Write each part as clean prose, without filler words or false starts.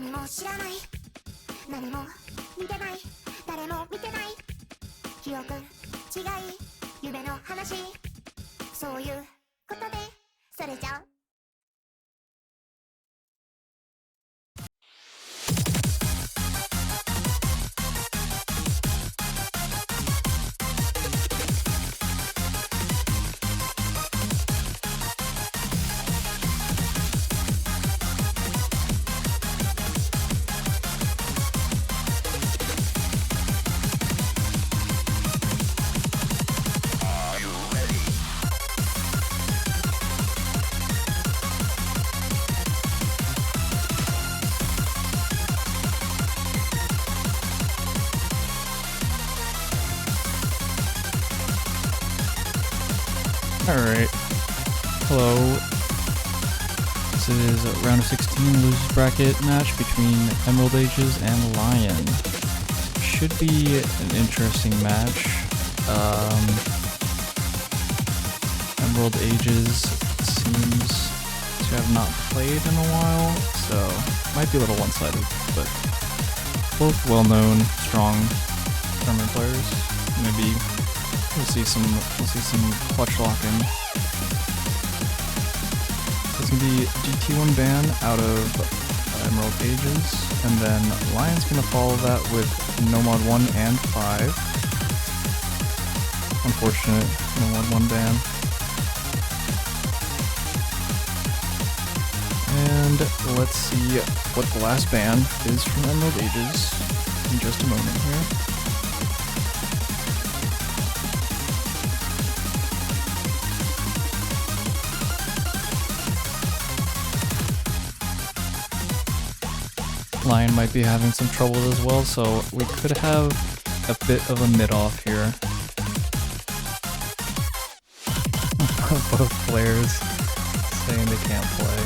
何も知らない、何も見てない、誰も見てない、記憶違い、夢の話、そういうことでそれじゃAlright. Hello. This is a round of 16 losers bracket match between Emerald Ages and Lion. Should be an interesting match. Emerald Ages seems to have not played in a while, so might be a little one-sided, but both well-known, strong tournament players. Maybe we'll see some clutch locking. It's gonna be GT1 ban out of Emerald Ages, and then Lion's gonna follow that with Nomad 1 and 5. Unfortunate Nomad 1 ban. And let's see what the last ban is from Emerald Ages in just a moment here. Lion might be having some trouble as well, so we could have a bit of a mid-off here. Both players saying they can't play.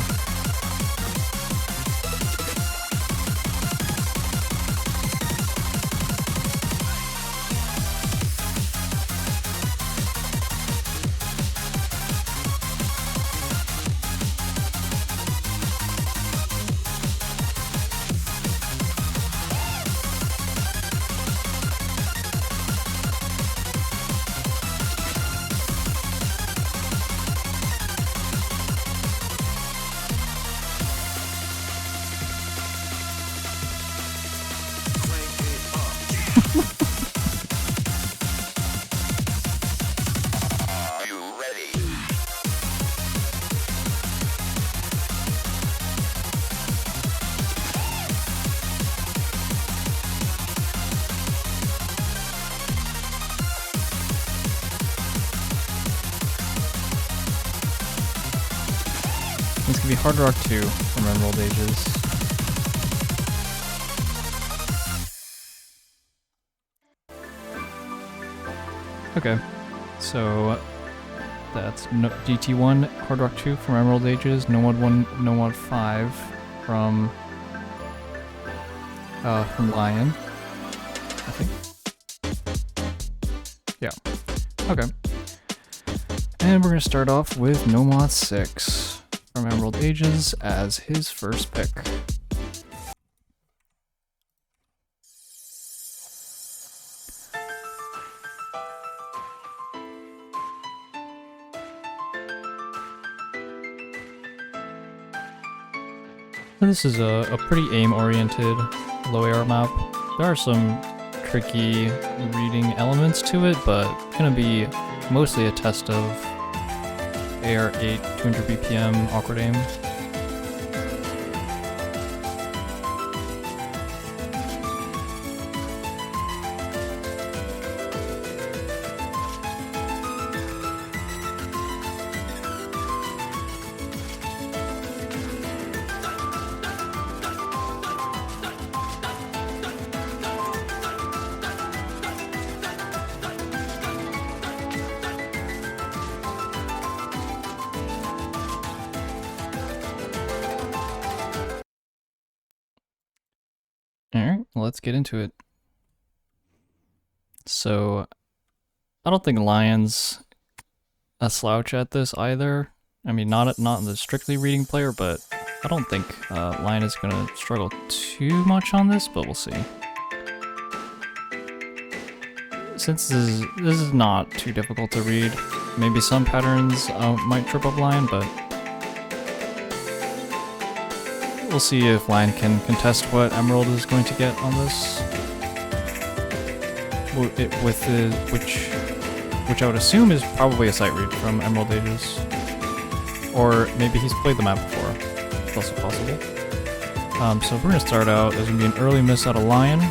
It's gonna be Hard Rock 2 from Emerald Ages. Okay, so that's GT1, Hard Rock 2 from Emerald Ages, Nomad 1, Nomad 5 from Lion, I think. Yeah, okay. And we're gonna start off with Nomad 6 from Emerald Ages as his first pick. This is a pretty aim-oriented low AR map. There are some tricky reading elements to it, but gonna be mostly a test of AR8, 200 BPM, awkward aim. Alright, let's get into it. So, I don't think Lion's a slouch at this either. I mean, not the strictly reading player, but I don't think Lion is gonna struggle too much on this, but we'll see. Since this is not too difficult to read, maybe some patterns might trip up Lion, but we'll see if Lion can contest what Emerald is going to get on this. Which I would assume is probably a sight read from Emerald Ages. Or maybe he's played the map before. It's also possible. So we're going to start out, there's going to be an early miss out of Lion.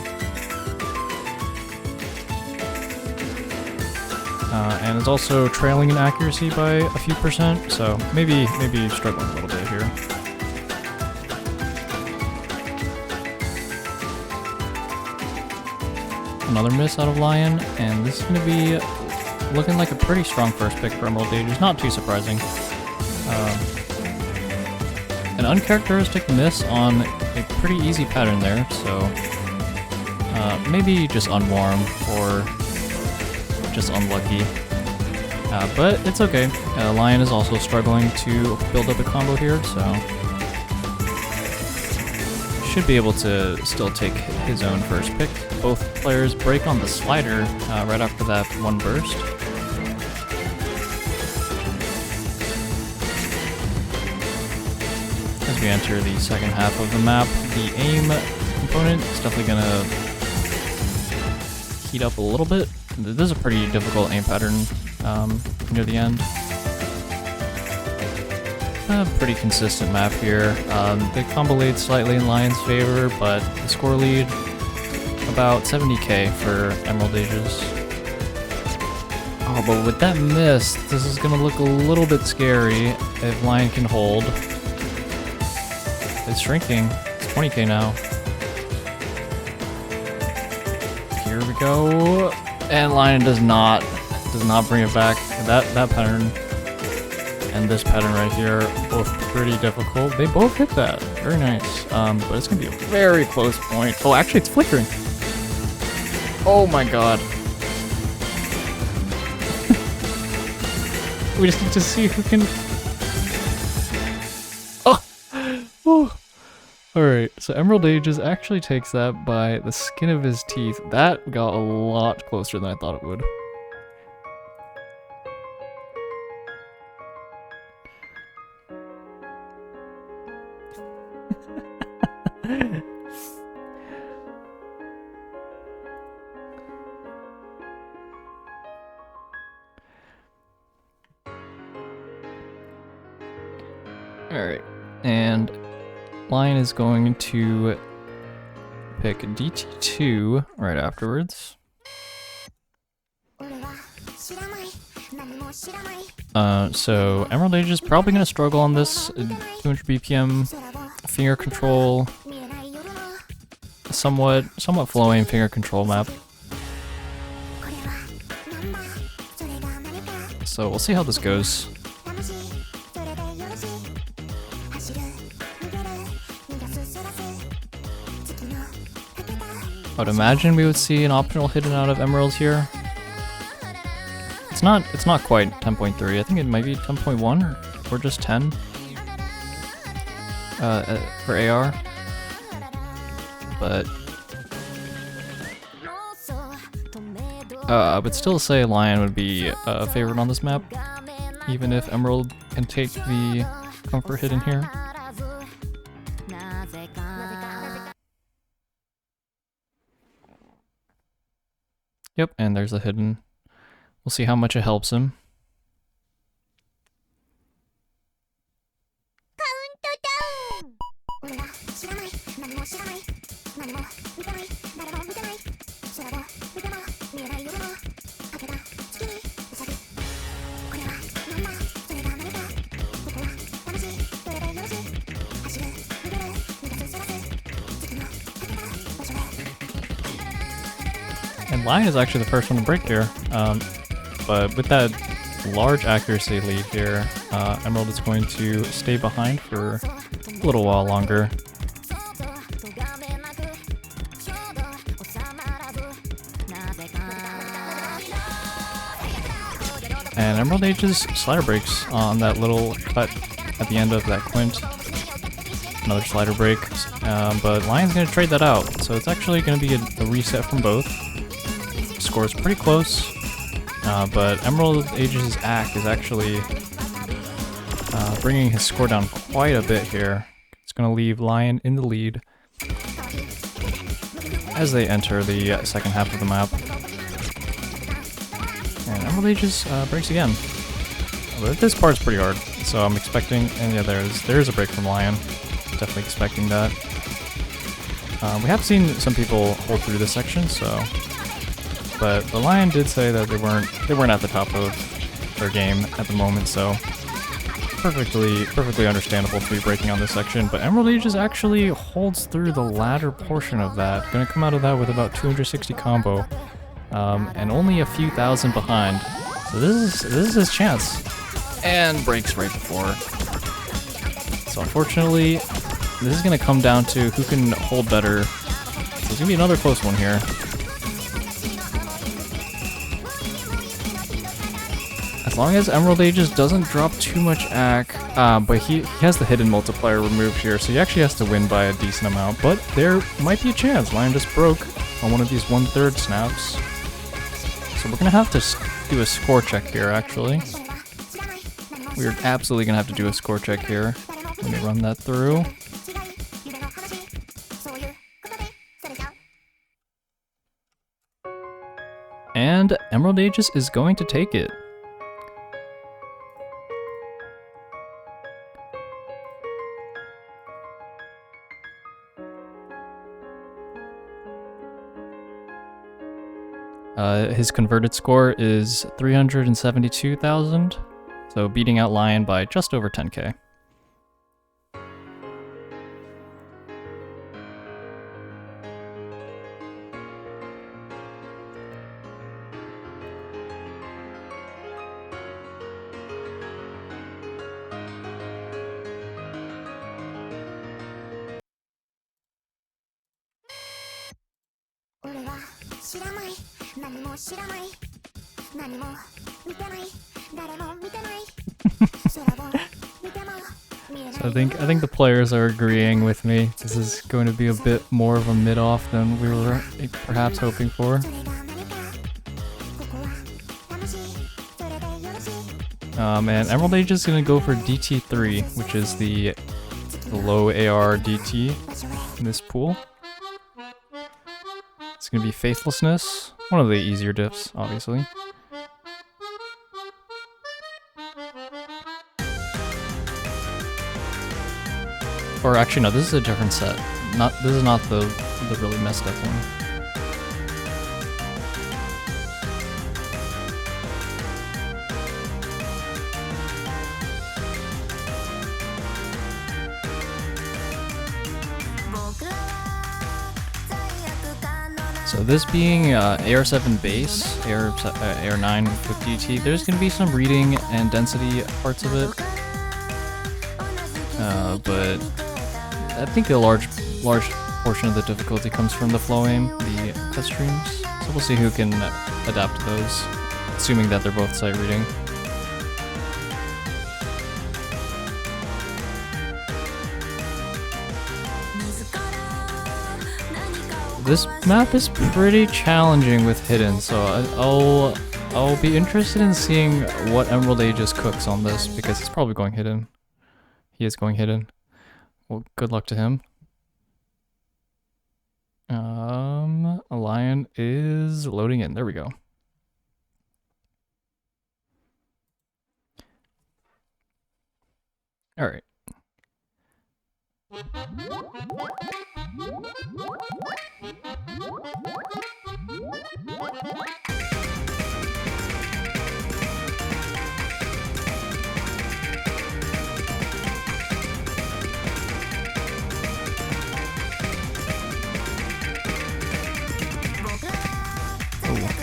And it's also trailing in accuracy by a few percent, so maybe struggling a little bit here. Another miss out of Lion, and this is going to be looking like a pretty strong first pick for Emerald Ages, not too surprising. An uncharacteristic miss on a pretty easy pattern there, so maybe just unwarm or just unlucky. But it's okay. Lion is also struggling to build up a combo here, so should be able to still take his own first pick. Both players break on the slider right after that one burst. As we enter the second half of the map, the aim component is definitely gonna heat up a little bit. This is a pretty difficult aim pattern near the end. A pretty consistent map here. The combo lead slightly in Lion's favor, but the score lead about 70k for Emerald Ages. Oh, but with that miss, this is gonna look a little bit scary if Lion can hold. It's shrinking. It's 20k now. Here we go. And Lion does not bring it back. That pattern and this pattern right here, both pretty difficult. They both hit that. Very nice. But it's gonna be a very close point. Oh, actually it's flickering. Oh my god. We just need to see who can... Oh! Alright, so Emerald Ages actually takes that by the skin of his teeth. That got a lot closer than I thought it would. Alright, and Lion is going to pick DT2 right afterwards. So Emerald Age is probably going to struggle on this 200 BPM finger control, somewhat flowing finger control map. So we'll see how this goes. I would imagine we would see an optional hidden out of Emerald here. It's not quite 10.3. I think it might be 10.1 or just 10 for AR. But I would still say Lion would be favored on this map, even if Emerald can take the comfort hidden here. Yep, and there's a hidden. We'll see how much it helps him. And Lion is actually the first one to break here, but with that large accuracy lead here, Emerald is going to stay behind for a little while longer. And Emerald Age's slider breaks on that little cut at the end of that quint. another slider break, but Lion's going to trade that out. So it's actually going to be a reset from both. Score's pretty close, but Emerald Ages' Act is actually bringing his score down quite a bit here. It's going to leave Lion in the lead as they enter the second half of the map. And Emerald Ages breaks again. But this part's pretty hard, so I'm expecting, and yeah, there's a break from Lion. Definitely expecting that. We have seen some people hold through this section, so, but the Lion did say that they weren't at the top of their game at the moment, so perfectly understandable to be breaking on this section. But Emerald Ages actually holds through the latter portion of that. Gonna come out of that with about 260 combo, and only a few thousand behind. So this is his chance. And breaks right before. So unfortunately, this is going to come down to who can hold better. So it's going to be another close one here. As long as Emerald Ages doesn't drop too much AC, but he has the hidden multiplier removed here, so he actually has to win by a decent amount. But there might be a chance. Lion just broke on one of these 1/3 snaps. So we're going to have to do a score check here, actually. We're absolutely going to have to do a score check here. Let me run that through. And Emerald Ages is going to take it. His converted score is 372,000. So beating out Lion by just over 10k. So I think the players are agreeing with me. This is going to be a bit more of a mid-off than we were perhaps hoping for. And Emerald Age is going to go for DT3, which is the low AR DT in this pool. It's going to be Faithlessness, one of the easier diffs, obviously. Or actually, no, this is a different set. This is not the really messed up one. So this being AR7 base, AR9 with DT, there's going to be some reading and density parts of it. But I think a large portion of the difficulty comes from the flow aim, the cut streams. So we'll see who can adapt to those, assuming that they're both sight reading. This map is pretty challenging with hidden, so I'll be interested in seeing what Emerald Ages cooks on this, because he's probably going hidden. He is going hidden. Well, good luck to him. A lion is loading in. There we go. All right.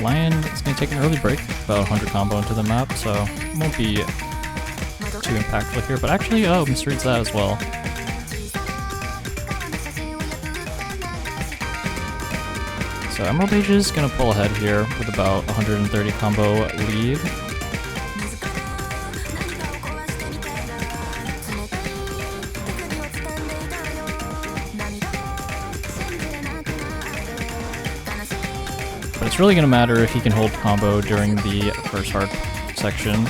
Lion is going to take an early break, about 100 combo into the map, so it won't be too impactful here, but actually, oh, misreads that as well. So Emerald Age is going to pull ahead here with about 130 combo lead. it's really going to matter if he can hold combo during the first hard section,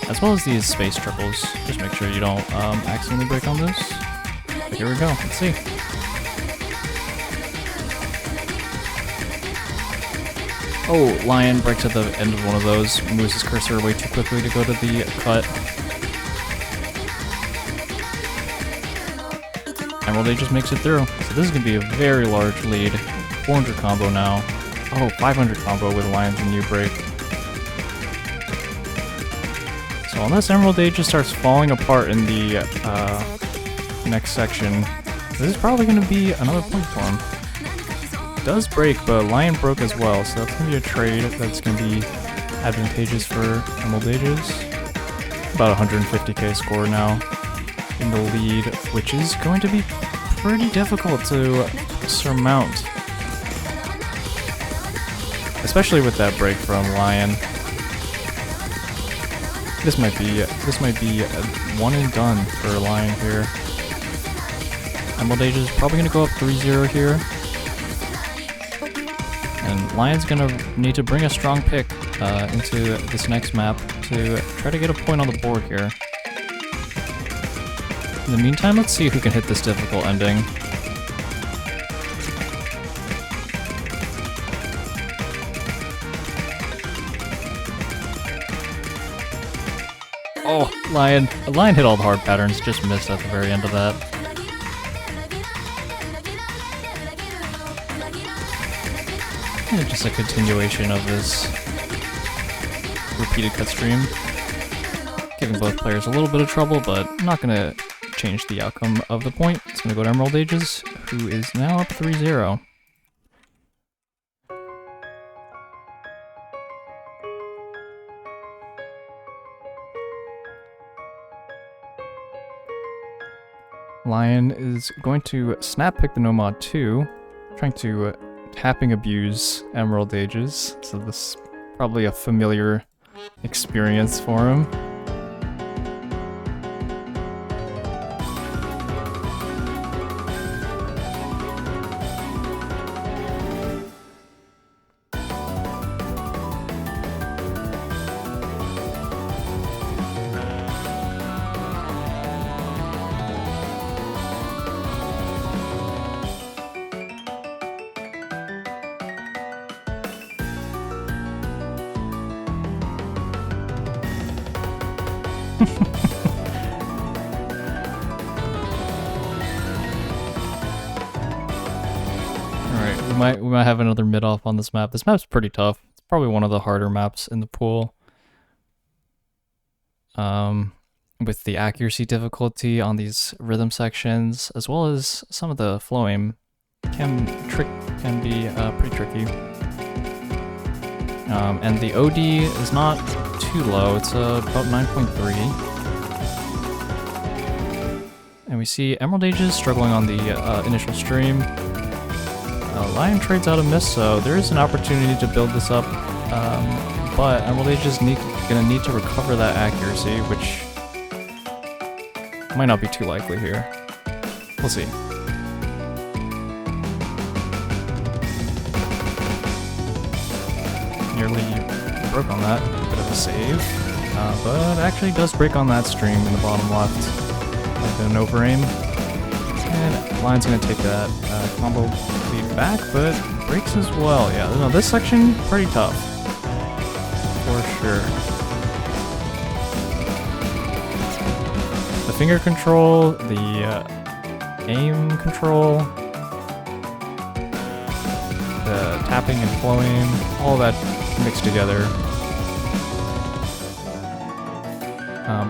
as well as these space triples. Just make sure you don't accidentally break on this. But here we go, let's see. Oh, Lion breaks at the end of one of those, moves his cursor way too quickly to go to the cut. Emerald Age just makes it through. So this is going to be a very large lead. 400 combo now. Oh, 500 combo with Lion's new break. So unless Emerald Age just starts falling apart in the next section, this is probably going to be another point for him. Does break, but Lion broke as well, so that's going to be a trade that's going to be advantageous for Emerald Ages. About 150k score now in the lead, which is going to be pretty difficult to surmount. Especially with that break from Lion. This might be a one and done for Lion here. Emerald Age is probably going to go up 3-0 here. And Lion's gonna need to bring a strong pick into this next map to try to get a point on the board here. In the meantime, let's see who can hit this difficult ending. Oh, Lion hit all the hard patterns, just missed at the very end of that. And just a continuation of this repeated cut stream, giving both players a little bit of trouble, but not going to change the outcome of the point. It's going to go to Emerald Ages, who is now up 3-0. Lion is going to snap pick the no mod 2, trying to tapping abuse Emerald Ages, so this is probably a familiar experience for him. Alright, we might have another mid-off on this map. This map's pretty tough. It's probably one of the harder maps in the pool. With the accuracy difficulty on these rhythm sections, as well as some of the flow aim can be pretty tricky. And the OD is not too low, it's about 9.3. And we see Emerald Ages struggling on the initial stream. Lion trades out a miss, so there is an opportunity to build this up, but Emerald Ages gonna need to recover that accuracy, which might not be too likely here. We'll see. Nearly broke on that, bit of a save, but actually does break on that stream in the bottom left. Like an over aim. And Lion's gonna take that combo lead back, but breaks as well. Yeah, no, this section pretty tough. For sure. The finger control, the aim control, the tapping and flowing, all that mixed together.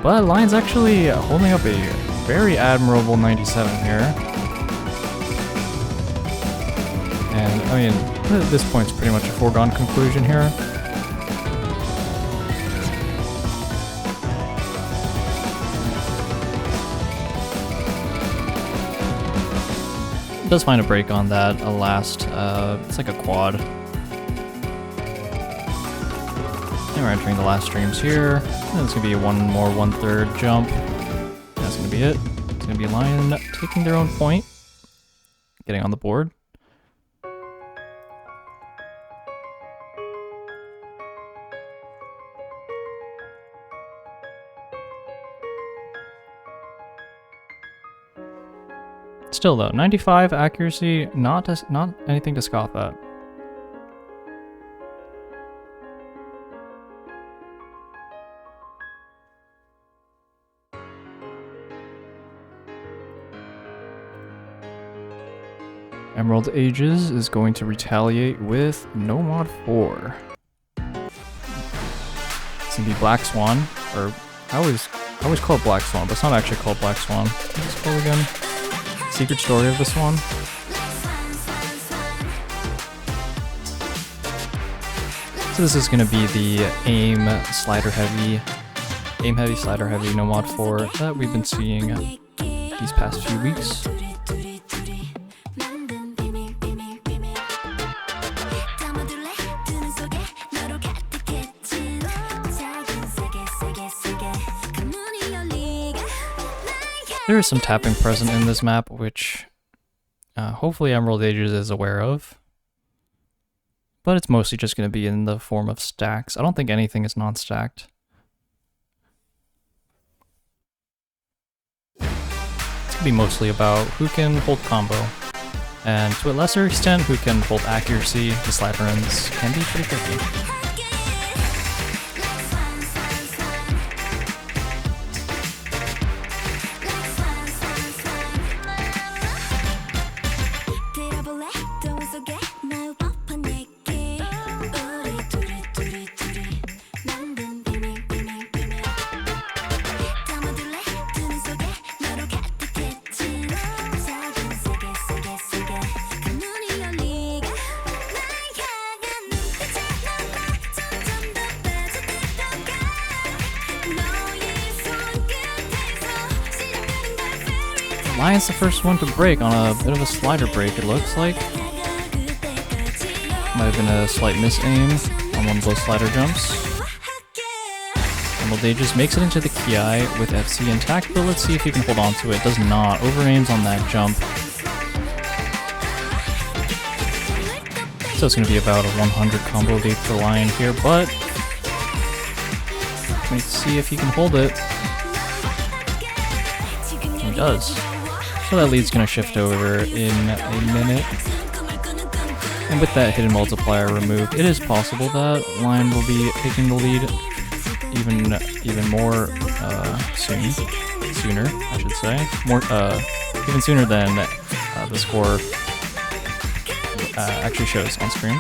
But Lion's actually holding up a very admirable 97 here. And, I mean, at this point it's pretty much a foregone conclusion here. Does find a break on that, a last, it's like a quad. And we're entering the last streams here. And it's gonna be a one more 1/3 jump. That's gonna be it. It's gonna be Lion taking their own point, getting on the board. Still though, 95 accuracy, not anything to scoff at. Emerald Ages is going to retaliate with No Mod 4. It's gonna be Black Swan, or I always call it Black Swan, but it's not actually called Black Swan. What's it called again? Secret Story of the Swan? So this is gonna be the aim heavy, slider heavy, No Mod 4 that we've been seeing these past few weeks. There is some tapping present in this map, which hopefully Emerald Ages is aware of. But it's mostly just going to be in the form of stacks. I don't think anything is non-stacked. It's going to be mostly about who can hold combo. And to a lesser extent, who can hold accuracy. The slider ends can be pretty tricky. Lion's the first one to break on a bit of a slider break, it looks like. Might have been a slight miss-aim on one of those slider jumps. Emerald Ages makes it into the Ki with FC intact, but let's see if he can hold on to it. Does not. Over-aims on that jump. So it's going to be about a 100 combo lead for Lion here, but let's see if he can hold it. He does. So that lead's gonna shift over in a minute. And with that hidden multiplier removed, it is possible that Lion will be taking the lead even more sooner, I should say. Even sooner than the score actually shows on screen.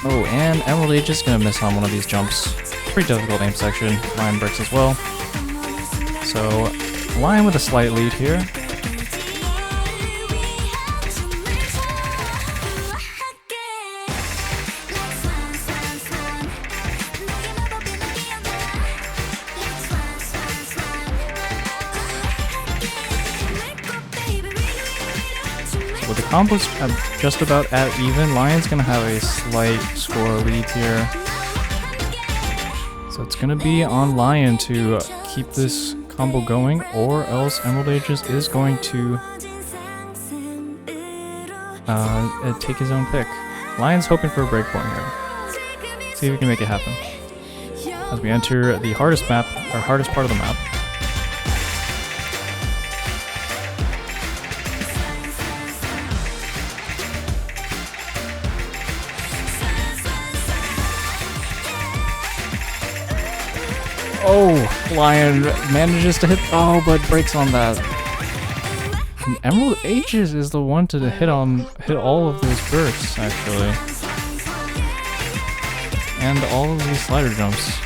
Oh, and Emerald Age is gonna miss on one of these jumps. Pretty difficult aim section. Lion breaks as well. So Lion with a slight lead here. With the combos just about at even, Lion's gonna have a slight score lead here. So it's gonna be on Lion to keep this combo going, or else Emerald Ages is going to take his own pick. Lion's hoping for a breakpoint here. See if we can make it happen. As we enter the hardest part of the map. Oh, Lion manages to hit, but breaks on that. And Emerald Ages is the one to hit all of those bursts, actually. And all of these slider jumps.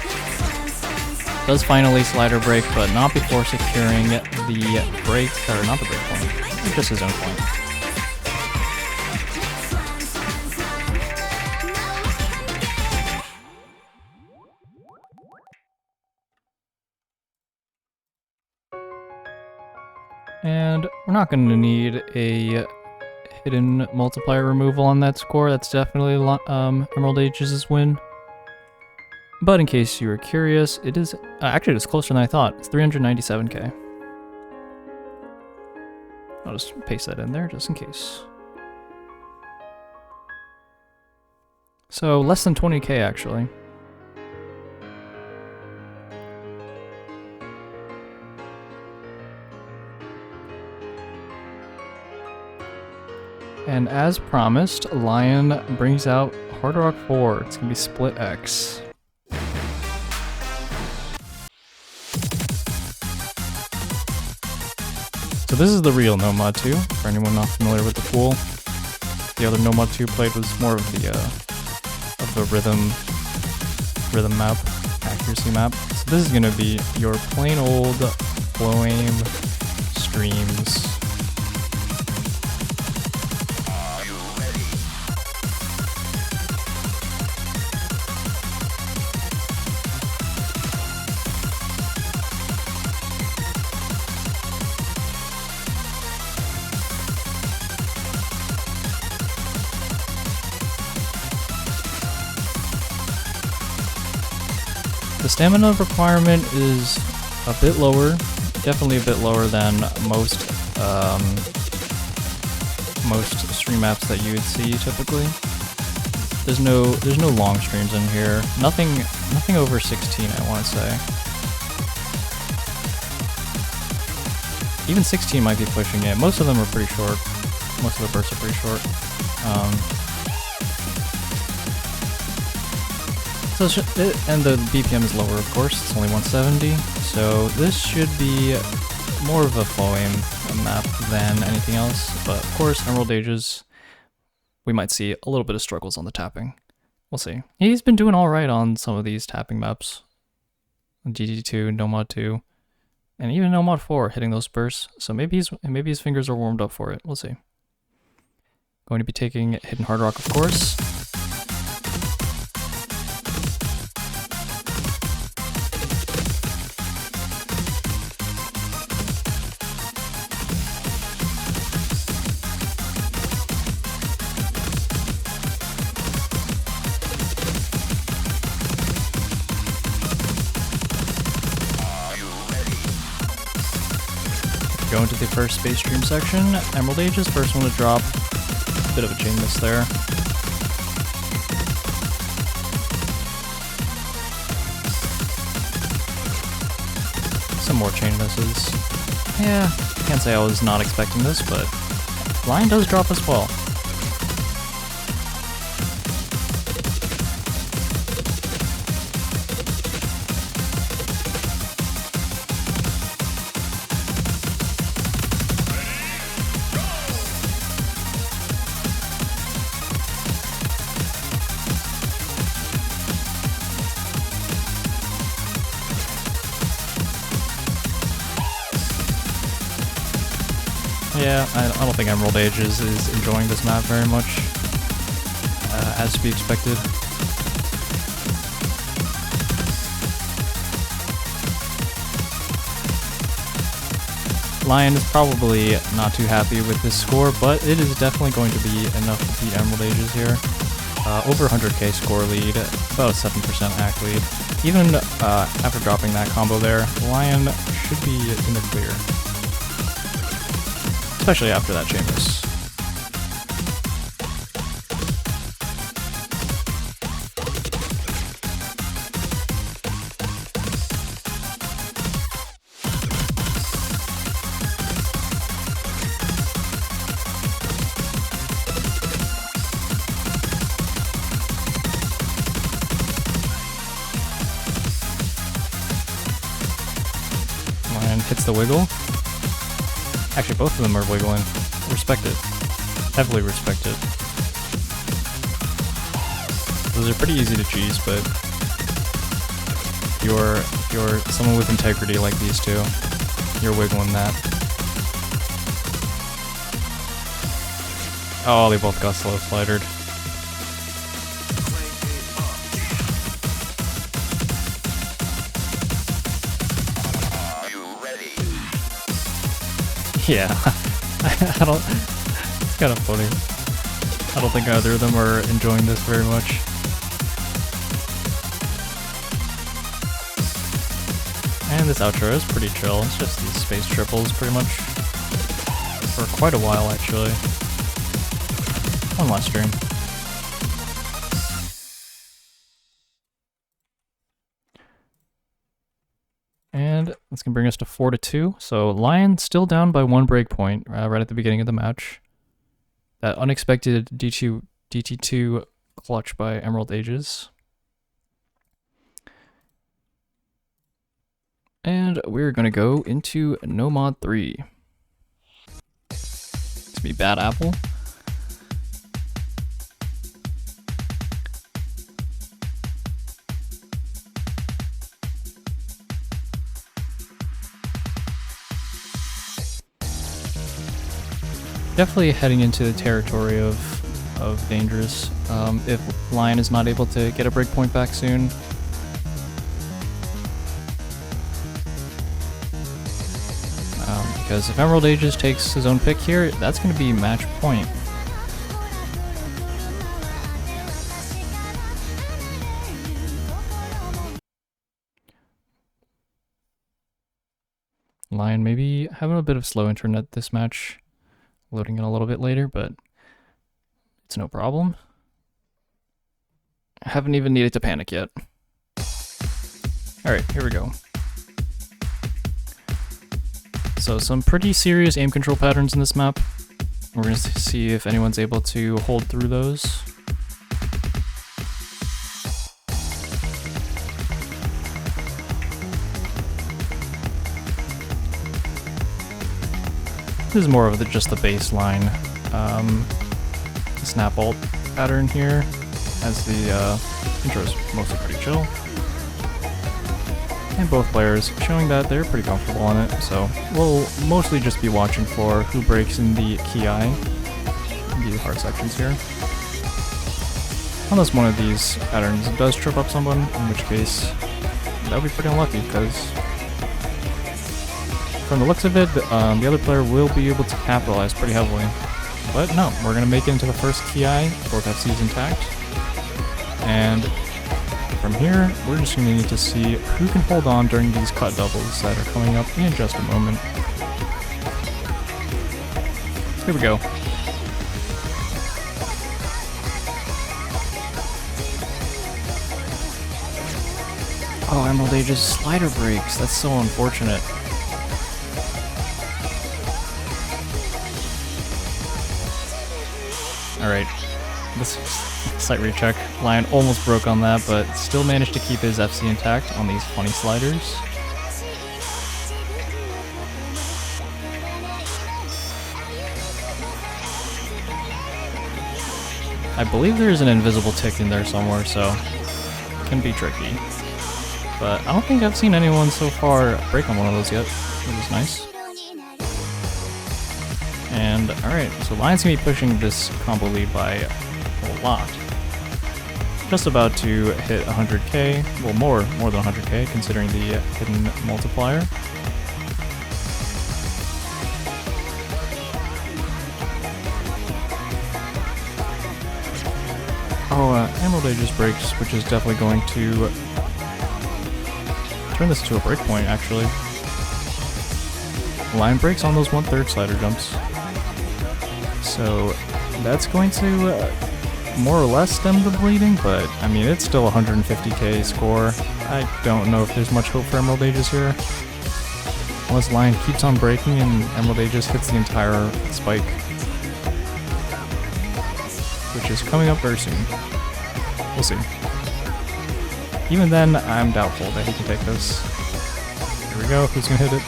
Does finally slider break, but not before securing the break, or not the break point, just his own point. And we're not going to need a hidden multiplier removal on that score. That's definitely Emerald Ages' win. But in case you were curious, it is actually it's closer than I thought. It's 397k. I'll just paste that in there just in case. So less than 20k actually. And as promised, Lion brings out Hard Rock 4. It's gonna be Split X. So this is the real No Mod 2, for anyone not familiar with the pool. The other No Mod 2 played was more of the rhythm map, accuracy map. So this is gonna be your plain old flow aim streams. The stamina requirement is a bit lower, definitely a bit lower than most stream maps that you would see typically. There's no long streams in here. Nothing over 16, I want to say. Even 16 might be pushing it. Most of them are pretty short. Most of the bursts are pretty short. And the BPM is lower, of course. It's only 170, so this should be more of a flow aim map than anything else. But of course, Emerald Ages, we might see a little bit of struggles on the tapping. We'll see. He's been doing all right on some of these tapping maps. GT2, No Mod 2, and even No Mod 4 hitting those bursts. So maybe his fingers are warmed up for it. We'll see. Going to be taking Hidden Hard Rock, of course. Go into the first space stream section. Emerald Ages, first one to drop. Bit of a chain miss there. Some more chain misses. Yeah, can't say I was not expecting this, but Lion does drop as well. Yeah, I don't think Emerald Ages is enjoying this map very much, as to be expected. Lion is probably not too happy with this score, but it is definitely going to be enough to beat Emerald Ages here. Over 100k score lead, about a 7% hack lead. Even after dropping that combo there, Lion should be in the clear. Especially after that chain miss. Lion hits the wiggle. Actually, both of them are wiggling. Respect it. Heavily respect it. Those are pretty easy to cheese, but if you're someone with integrity like these two, you're wiggling that. Oh, they both got slow slidered. Yeah, I don't, it's kind of funny. I don't think either of them are enjoying this very much. And this outro is pretty chill, it's just these space triples pretty much. For quite a while actually. One last stream. And that's going to bring us to 4-2. So Lion still down by 1 breakpoint right at the beginning of the match. That unexpected DT2 clutch by Emerald Ages. And we're gonna go into No Mod 3. It's gonna be Bad Apple. Definitely heading into the territory of dangerous. If Lion is not able to get a breakpoint back soon. Because if Emerald Ages takes his own pick here, that's going to be match point. Lion maybe having a bit of slow internet this match. Loading in a little bit later, but it's no problem. I haven't even needed to panic yet. Alright, here we go. So some pretty serious aim control patterns in this map. We're going to see if anyone's able to hold through those. This is more of just the baseline snap ult pattern here, as the intro is mostly pretty chill. And both players showing that they're pretty comfortable on it, so we'll mostly just be watching for who breaks in the key eye, in these hard sections here. Unless one of these patterns does trip up someone, in which case that would be pretty unlucky, because from the looks of it, the other player will be able to capitalize pretty heavily. But no, we're going to make it into the first key eye, both FCs intact. And from here, we're just going to need to see who can hold on during these cut doubles that are coming up in just a moment. Here we go. Oh, Emerald Ages slider breaks. That's so unfortunate. Alright, this slight recheck. Lion almost broke on that, but still managed to keep his FC intact on these funny sliders. I believe there's an invisible tick in there somewhere, so it can be tricky. But I don't think I've seen anyone so far break on one of those yet, which is nice. And alright, so Lion's gonna be pushing this combo lead by a lot. Just about to hit 100k, well more than 100k considering the hidden multiplier. Oh, Emerald Ages breaks, which is definitely going to turn this to a breakpoint actually. Lion breaks on those 1/3 slider jumps. So that's going to more or less stem the bleeding, but I mean it's still 150k score. I don't know if there's much hope for Emerald Ages here. Unless Lion keeps on breaking and Emerald Ages hits the entire spike. Which is coming up very soon. We'll see. Even then, I'm doubtful that he can take this. Here we go, who's gonna hit it?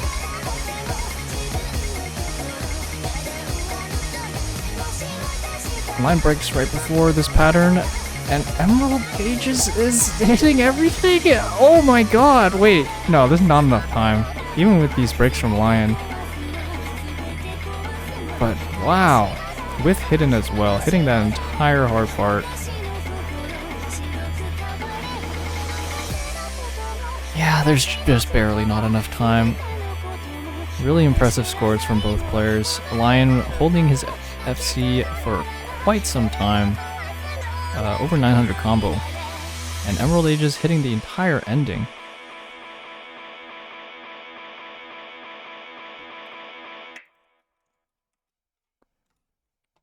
Line breaks right before this pattern, and Emerald Ages is hitting everything? Oh my god, wait, no, there's not enough time, even with these breaks from Lion. But wow, with hidden as well, hitting that entire hard part. Yeah, there's just barely not enough time. Really impressive scores from both players. Lion holding his FC for quite some time, over 900 combo, and Emerald Ages hitting the entire ending.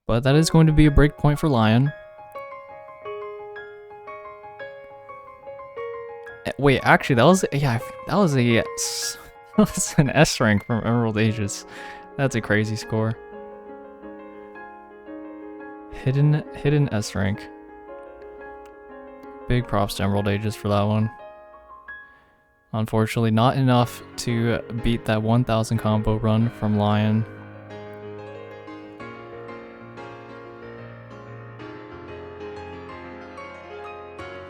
But that is going to be a break point for Lion. Wait, actually, that was an S rank from Emerald Ages. That's a crazy score. Hidden S rank. Big props to Emerald Ages for that one. Unfortunately, not enough to beat that 1000 combo run from Lion.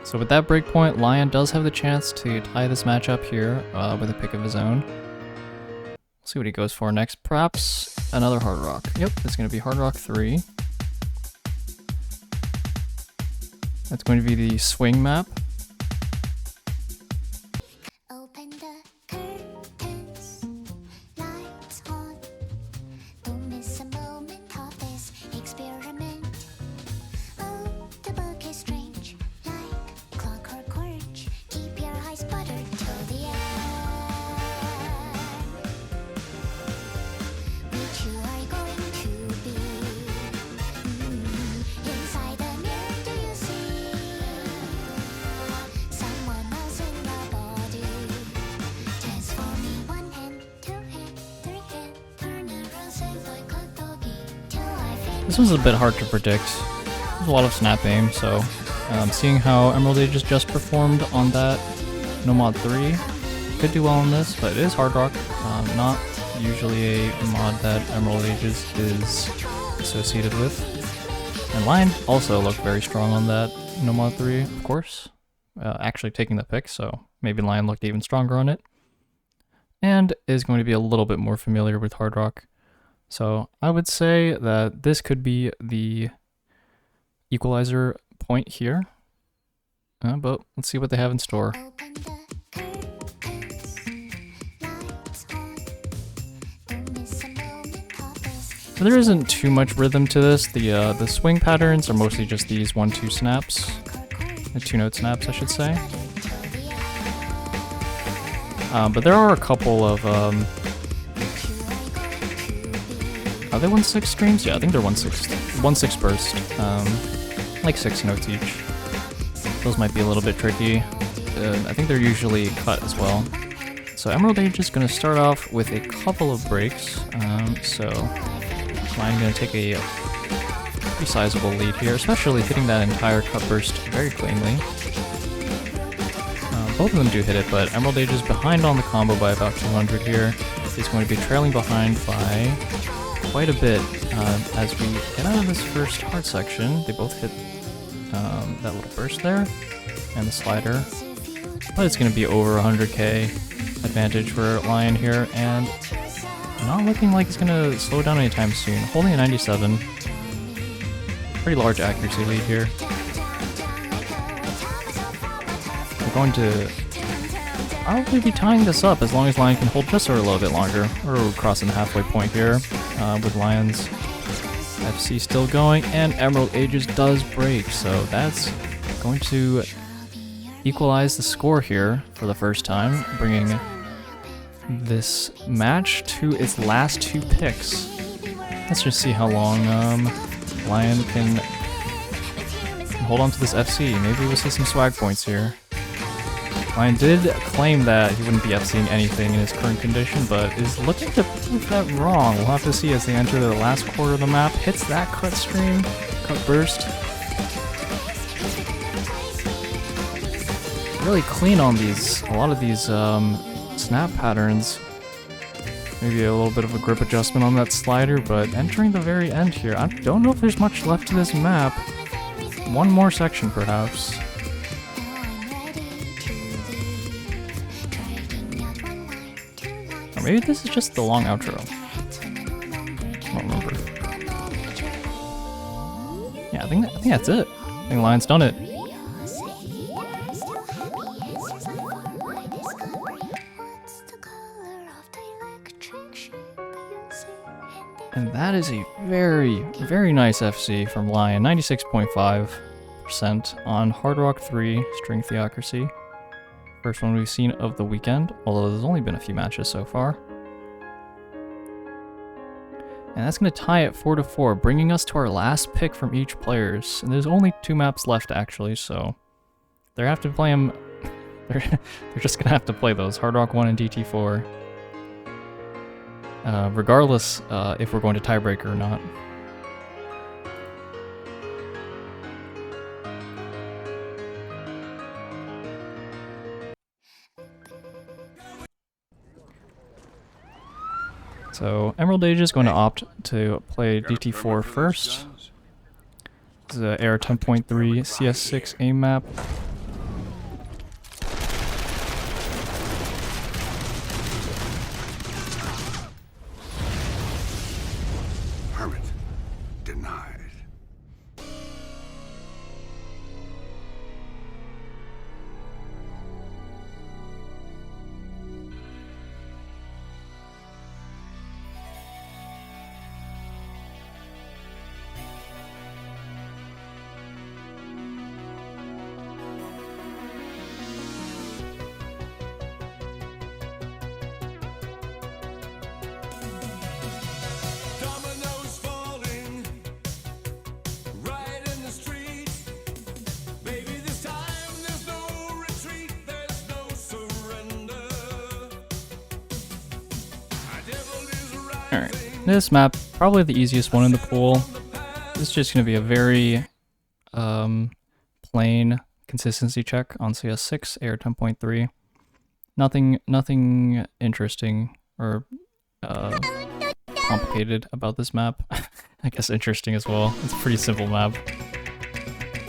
So with that breakpoint, Lion does have the chance to tie this match up here with a pick of his own. We'll see what he goes for next. Perhaps another Hard Rock. Yep, it's going to be Hard Rock 3. That's going to be the swing map. Open the curtains, lights on. Don't miss a moment of this experiment. Oh, the book is strange, like clockwork orange. Keep your eyes buttered till the end. Which you are going to be. Inside the mirror, do you see someone else in the body? Transforming one hand, two hand, three hand, turn around, say like a doggy till I finish. This one's a bit hard to predict. There's a lot of snap aim, so seeing how Emerald Ages just performed on that No Mod 3, could do well on this, but it is Hard Rock. Not usually a mod that Emerald Ages is associated with. And Lion also looked very strong on that No Mod 3, of course. Actually taking the pick, so maybe Lion looked even stronger on it. And is going to be a little bit more familiar with Hard Rock. So I would say that this could be the equalizer point here. But let's see what they have in store. Open the curtains, lights on. Don't miss a moment of this. There isn't too much rhythm to this. The swing patterns are mostly just these 1-2 snaps. 2-note snaps, I should say. But there are a couple of are they 1/6 streams? Yeah, I think they're 1/6 burst. Like 6 notes each. Those might be a little bit tricky. I think they're usually cut as well. So Emerald Age is going to start off with a couple of breaks. So I'm going to take a pretty sizable lead here, especially hitting that entire cut burst very cleanly. Both of them do hit it, but Emerald Age is behind on the combo by about 200 here. He's going to be trailing behind by quite a bit as we get out of this first hard section. They both hit that little burst there and the slider, but it's going to be over 100k advantage for Lion here, and not looking like it's going to slow down anytime soon. Holding a 97, pretty large accuracy lead here. We're going to probably be tying this up as long as Lion can hold just for a little bit longer. We're crossing the halfway point here with Lion's FC still going, and Emerald Ages does break, so that's going to equalize the score here for the first time, bringing this match to its last 2 picks. Let's just see how long Lion can hold on to this FC. Maybe we'll see some swag points here. Lion did claim that he wouldn't be FCing anything in his current condition, but is looking to prove that wrong. We'll have to see as they enter the last quarter of the map. Hits that cut stream, cut burst. Really clean on these, a lot of these snap patterns. Maybe a little bit of a grip adjustment on that slider, but entering the very end here, I don't know if there's much left to this map. One more section perhaps. Or maybe this is just the long outro. I don't remember. Yeah, I think that's it. I think Lion's done it. And that is a very, very nice FC from Lion. 96.5% on Hard Rock 3 String Theocracy. First one we've seen of the weekend, although there's only been a few matches so far. And that's going to tie it 4-4, bringing us to our last pick from each players. And there's only 2 maps left actually, so they have to play them. They're just going to have to play those, Hard Rock 1 and DT4. Regardless if we're going to tiebreaker or not. So Emerald Age is going to opt to play DT4 first. This is a AR 10.3 CS6 aim map. Permit denied. Dominoes falling right in the street. Baby, this time there's no retreat, there's no surrender. Our devil is Alright, rising. this map, probably the easiest one in the pool. It's just going to be a very plain consistency check on CS6, AR 10.3. Nothing interesting or complicated about this map. I guess interesting as well. It's a pretty simple map.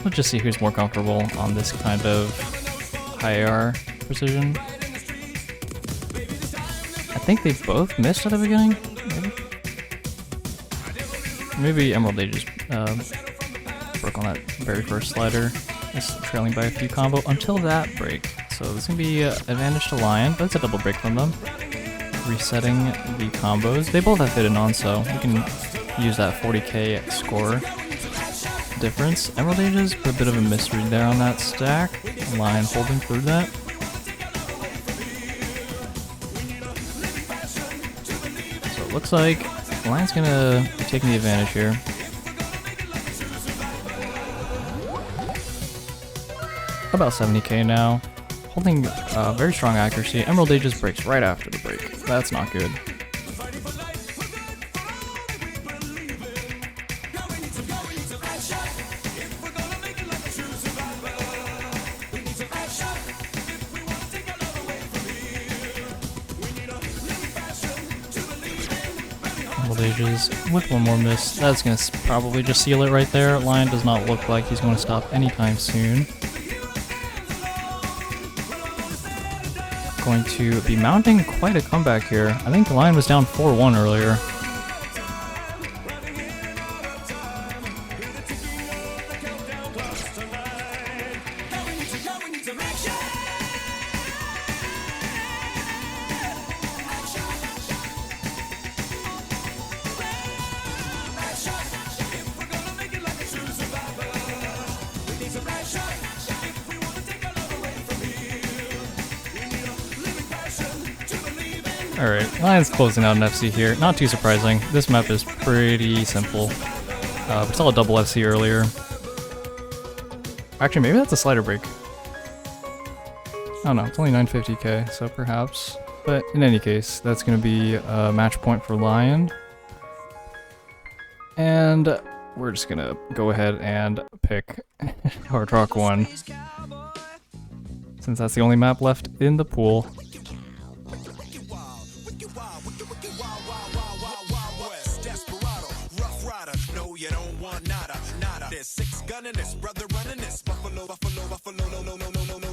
Let's just see who's more comfortable on this kind of high AR precision. I think they both missed at the beginning, maybe? Maybe Emerald Age just broke on that very first slider. It's trailing by a few combo until that break. So this is going to be advantage to Lion, but it's a double break from them. Resetting the combos. They both have hidden on, so we can use that 40k score difference. Emerald Ages put a bit of a misread there on that stack. Lion holding through that. So it looks like Lion's gonna be taking the advantage here. About 70k now. Holding very strong accuracy. Emerald Ages breaks right after the break. That's not good. Emerald Ages with one more miss. That's going to probably just seal it right there. Lion does not look like he's going to stop anytime soon. Going to be mounting quite a comeback here. I think the Lion was down 4-1 earlier. Alright, Lion's closing out an FC here. Not too surprising. This map is pretty simple. We saw a double FC earlier. Actually, maybe that's a slider break. I don't know, it's only 950k, so perhaps. But in any case, that's going to be a match point for Lion. And we're just going to go ahead and pick Hard Rock 1. Since that's the only map left in the pool.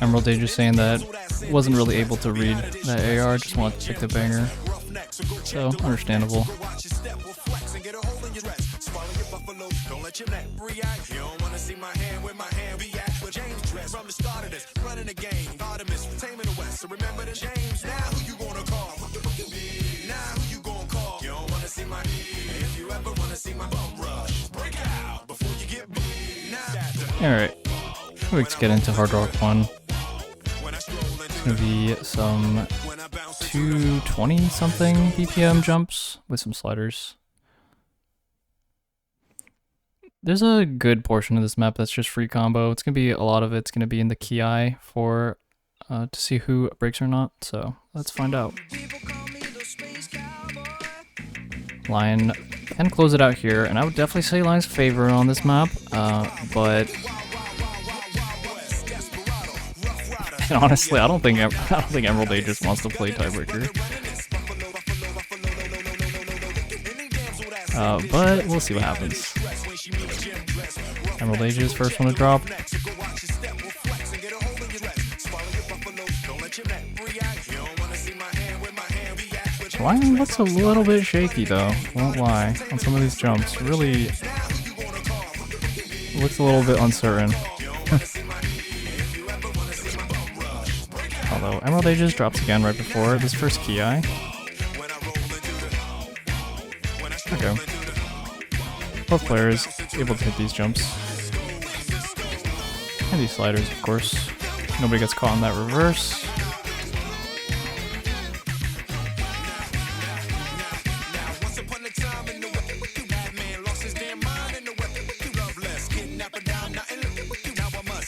Emerald Age is saying that wasn't really able to read that AR, just wanted to pick the banger. So, understandable. Alright, let's get into Hard Rock 1. It's gonna be some 220 something BPM jumps with some sliders. There's a good portion of this map that's just free combo. It's gonna be a lot of it's gonna be in the Ki for to see who breaks or not. So let's find out. Lion can close it out here, and I would definitely say Lion's favor on this map, but and honestly, I don't think Emerald Age just wants to play tiebreaker. But we'll see what happens. Emerald Ages, first one to drop. Lion looks a little bit shaky though, won't lie, on some of these jumps. Really looks a little bit uncertain. Although Emerald Ages drops again right before this first Ki. Okay. Both players able to hit these jumps. And these sliders, of course. Nobody gets caught in that reverse.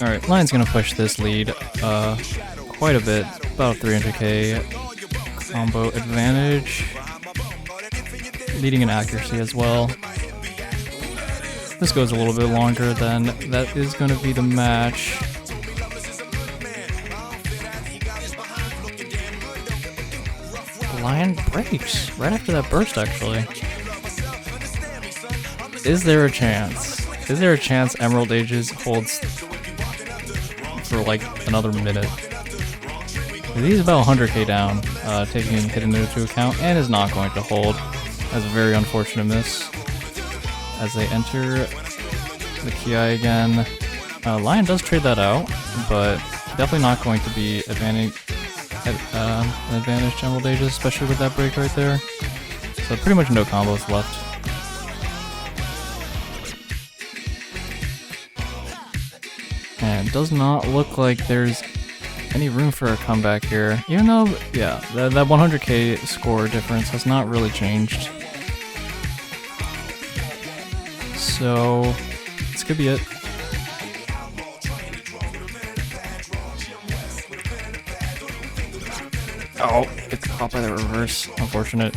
Alright, Lion's gonna push this lead quite a bit, about 300k combo advantage, leading in accuracy as well. This goes a little bit longer, then that is gonna be the match. Lion breaks right after that burst, actually. Is there a chance? Is there a chance Emerald Ages holds for like another minute? He's about 100k down, taking hitting into account, and is not going to hold. That's a very unfortunate miss. As they enter the Ki again, Lion does trade that out, but definitely not going to be an advantage to Emerald Ages, especially with that break right there. So pretty much no combos left. And does not look like there's any room for a comeback here. Even though, yeah, that 100k score difference has not really changed. So, this could be it. Oh, it's caught by the reverse. Unfortunate.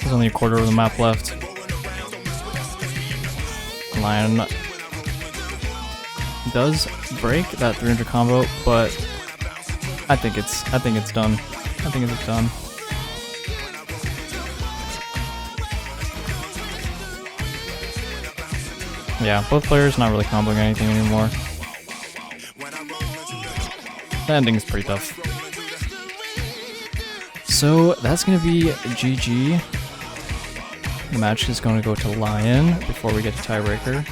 There's only a quarter of the map left. Lion does break that 300 combo, but I think it's done. I think it's done. Yeah, both players not really comboing anything anymore. The ending's pretty tough. So that's gonna be GG. The match is going to go to Lion before we get to tiebreaker,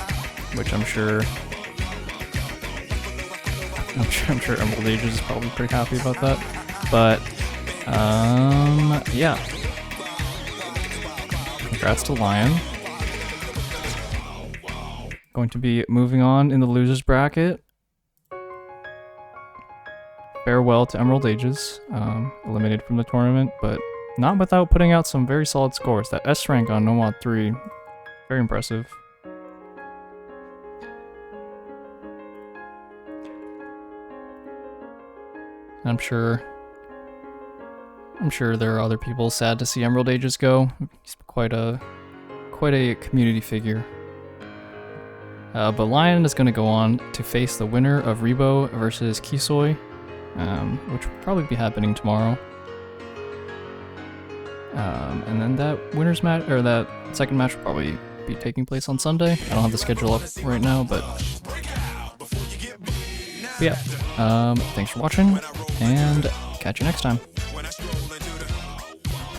which I'm sure Emerald Ages is probably pretty happy about that. But yeah. Congrats to Lion. Going to be moving on in the losers bracket. Farewell to Emerald Ages, eliminated from the tournament, but not without putting out some very solid scores. That S rank on Nomad 3, very impressive. I'm sure there are other people sad to see Emerald Ages go. He's quite a community figure. But Lion is going to go on to face the winner of Rebo versus Kisoi, which will probably be happening tomorrow. And then that winner's match, or that second match, will probably be taking place on Sunday. I don't have the schedule up right now, but yeah. Thanks for watching, and catch you next time.